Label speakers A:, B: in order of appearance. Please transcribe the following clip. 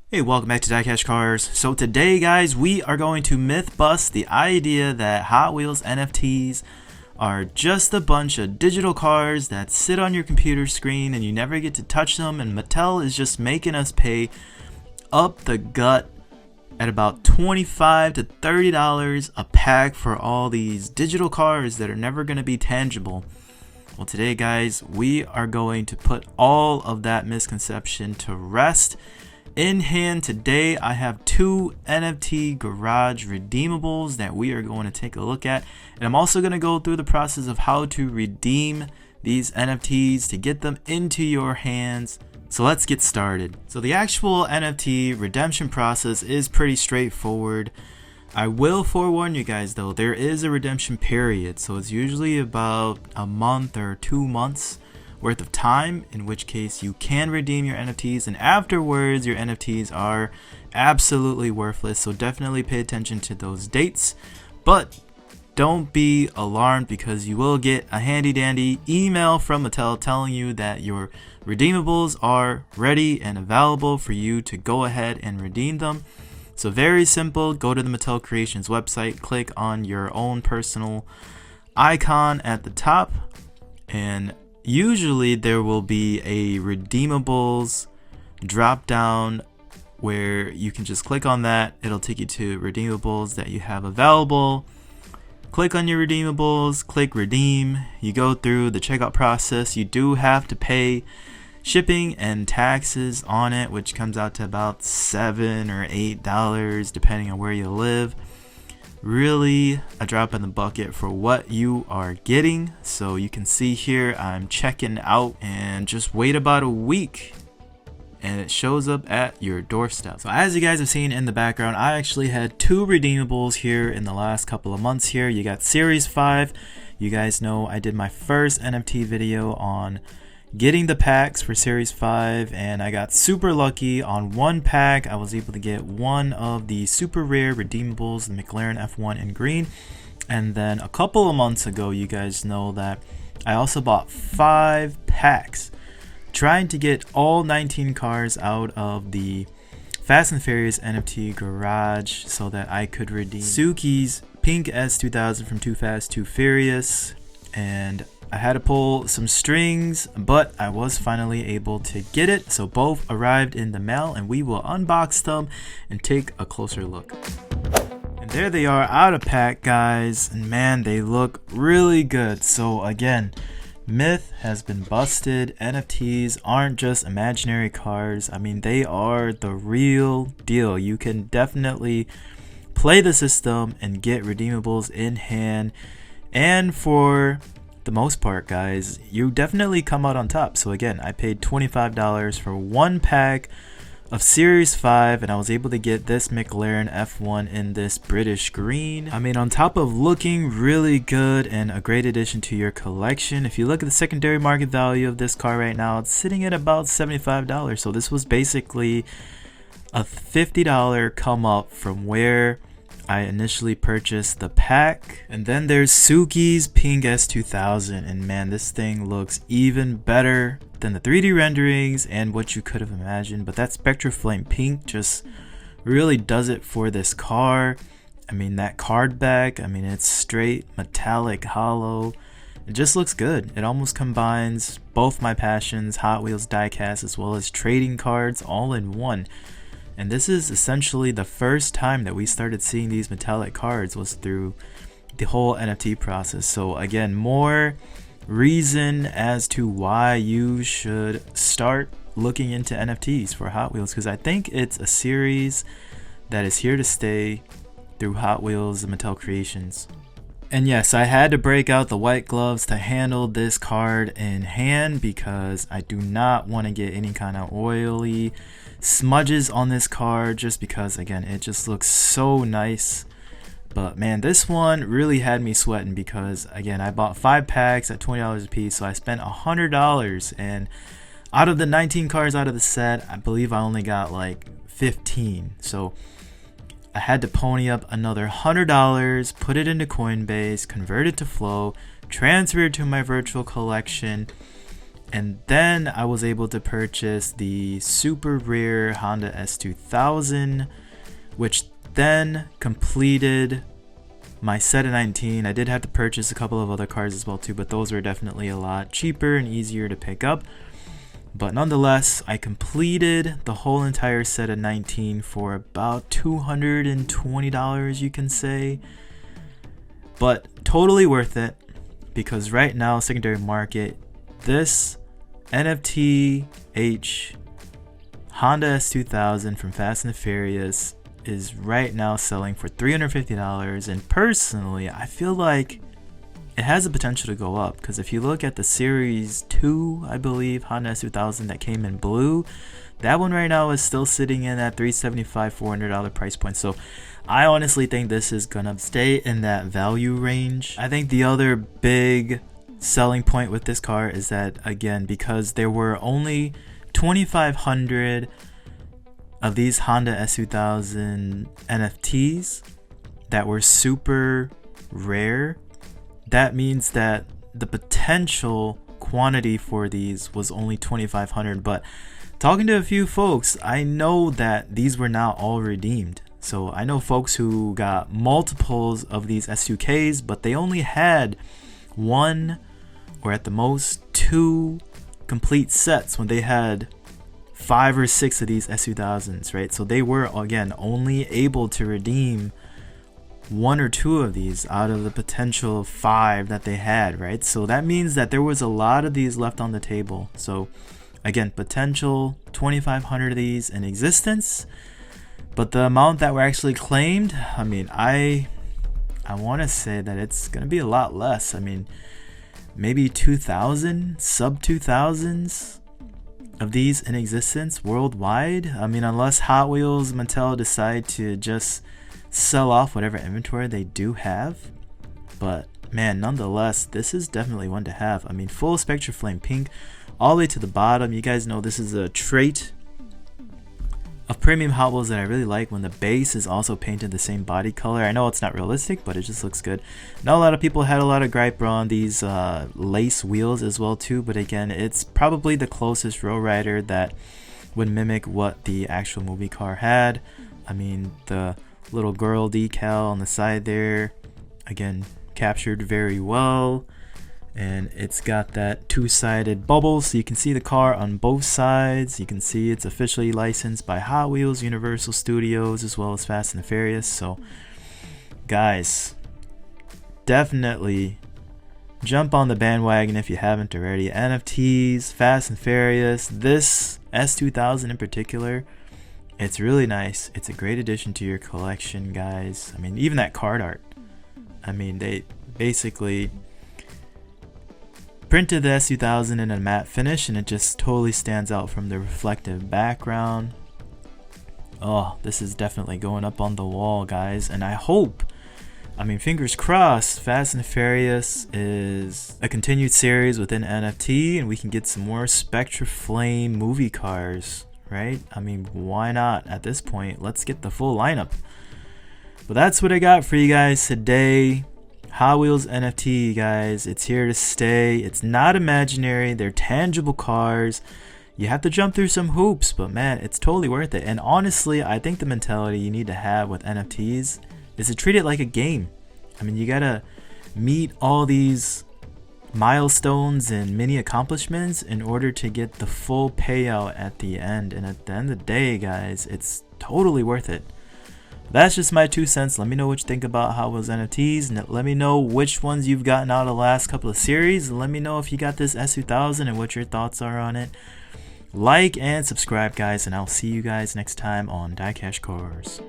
A: Hey, welcome back to DieCash Cars. So today, guys, we are going to myth bust the idea that Hot Wheels NFTs are just a bunch of digital cars that sit on your computer screen and you never get to touch them, and Mattel is just making us pay up the gut at about $25 to $30 a pack for all these digital cars that are never going to be tangible. Well, today, guys, we are going to put all of that misconception to rest. In hand today, I have two NFT garage redeemables that we are going to take a look at, and I'm also going to go through the process of how to redeem these NFTs to get them into your hands. So let's get started. So the actual NFT redemption process is pretty straightforward. I will forewarn you guys though, there is a redemption period, so it's usually about a month or 2 months worth of time, in which case you can redeem your NFTs, and afterwards your NFTs are absolutely worthless. So definitely pay attention to those dates, but don't be alarmed because you will get a handy dandy email from Mattel telling you that your redeemables are ready and available for you to go ahead and redeem them. So very simple, go to the Mattel Creations website, click on your own personal icon at the top, and usually there will be a redeemables drop down where you can just click on that. It'll take you to redeemables that you have available. Click on your redeemables, click redeem. You go through the checkout process. You do have to pay shipping and taxes on it, which comes out to about $7 or $8 depending on where you live. Really a drop in the bucket for what you are getting. So you can see here I'm checking out, and just wait about a week and it shows up at your doorstep. So as you guys have seen in the background, I actually had two redeemables here in the last couple of months here. You got Series 5. You guys know I did my first NFT video on getting the packs for Series 5, and I got super lucky on one pack. I was able to get one of the super rare redeemables, the McLaren F1 in green. And then a couple of months ago, you guys know that I also bought 5 packs trying to get all 19 cars out of the Fast and Furious NFT garage so that I could redeem Suki's pink S2000 from Too Fast Too Furious. And I had to pull some strings, but I was finally able to get it. So both arrived in the mail, and we will unbox them and take a closer look. And there they are out of pack, guys, and man, they look really good. So again, myth has been busted. NFTs aren't just imaginary cars. I mean, they are the real deal. You can definitely play the system and get redeemables in hand, and for the most part, guys, you definitely come out on top. So again, I paid $25 for one pack of Series 5, and I was able to get this McLaren F1 in this British green. I mean, on top of looking really good and a great addition to your collection, if you look at the secondary market value of this car right now, it's sitting at about $75. So this was basically a $50 come up from where I initially purchased the pack. And then there's Suki's pink S2000, and man, this thing looks even better than the 3D renderings and what you could have imagined. But that spectraflame pink just really does it for this car. I mean, that card back, I mean, it's straight metallic hollow. It just looks good. It almost combines both my passions, Hot Wheels diecast as well as trading cards, all in one. And this is essentially the first time that we started seeing these metallic cards was through the whole NFT process. So again, more reason as to why you should start looking into NFTs for Hot Wheels, because I think it's a series that is here to stay through Hot Wheels and Mattel Creations. And yes, I had to break out the white gloves to handle this card in hand because I do not want to get any kind of oily smudges on this card, just because again it just looks so nice. But man, this one really had me sweating because again I bought 5 packs at $20 a piece, so I spent $100, and out of the 19 cards out of the set, I believe I only got like 15. So I had to pony up another $100, put it into Coinbase, convert it to Flow, transfer it to my virtual collection, And then I was able to purchase the super rare Honda S2000, which then completed my set of 19. I did have to purchase a couple of other cars as well too, but those were definitely a lot cheaper and easier to pick up. But nonetheless, I completed the whole entire set of 19 for about $220, you can say. But totally worth it, because right now, secondary market, this NFT Honda S2000 from Fast and the Furious is right now selling for $350, and personally I feel like it has the potential to go up, because if you look at the Series 2, I believe, Honda S2000 that came in blue, that one right now is still sitting in that $375, $400 price point. So I honestly think this is gonna stay in that value range. I think the other big selling point with this car is that, again, because there were only 2,500 of these Honda S2000 NFTs that were super rare, that means that the potential quantity for these was only 2,500. But talking to a few folks, I know that these were now all redeemed. So I know folks who got multiples of these S2Ks, but they only had one or at the most two complete sets when they had 5 or 6 of these S2000s, right? So they were, again, only able to redeem 1 or 2 of these out of the potential 5 that they had, right? So that means that there was a lot of these left on the table. So again, potential 2,500 of these in existence, but the amount that were actually claimed, I mean, I want to say that it's going to be a lot less. I mean, maybe 2,000, sub 2,000s of these in existence worldwide. I mean, unless Hot Wheels, Mattel decide to just sell off whatever inventory they do have. But man, nonetheless, this is definitely one to have. I mean, full spectraflame pink all the way to the bottom. You guys know this is a trait of premium Hot Wheels that I really like, when the base is also painted the same body color. I know it's not realistic, but it just looks good. Now, a lot of people had a lot of gripe on these lace wheels as well too, but again, it's probably the closest row rider that would mimic what the actual movie car had. I mean, the little girl decal on the side there, again, captured very well. And it's got that two-sided bubble, so you can see the car on both sides. You can see it's officially licensed by Hot Wheels, Universal Studios, as well as Fast and the Furious. So guys, definitely jump on the bandwagon if you haven't already. NFTs, Fast and Furious, this S2000 in particular, it's really nice. It's a great addition to your collection, guys. I mean, even that card art, I mean, they basically printed the S2000 in a matte finish, and it just totally stands out from the reflective background. Oh, this is definitely going up on the wall, guys. And I hope, I mean, fingers crossed, Fast and Furious is a continued series within NFT, and we can get some more spectraflame movie cars, right? I mean, why not at this point? Let's get the full lineup. But that's what I got for you guys today. Hot Wheels NFT, guys, it's here to stay. It's not imaginary. They're tangible cars. You have to jump through some hoops, but man, it's totally worth it. And honestly, I think the mentality you need to have with NFTs is to treat it like a game. I mean, you gotta meet all these milestones and mini accomplishments in order to get the full payout at the end. And at the end of the day, guys, it's totally worth it. That's just my 2 cents. Let me know what you think about Hot Wheels NFTs, and let me know which ones you've gotten out of the last couple of series, and let me know if you got this S2000 and what your thoughts are on it. Like and subscribe, guys, and I'll see you guys next time on DieCash Cars.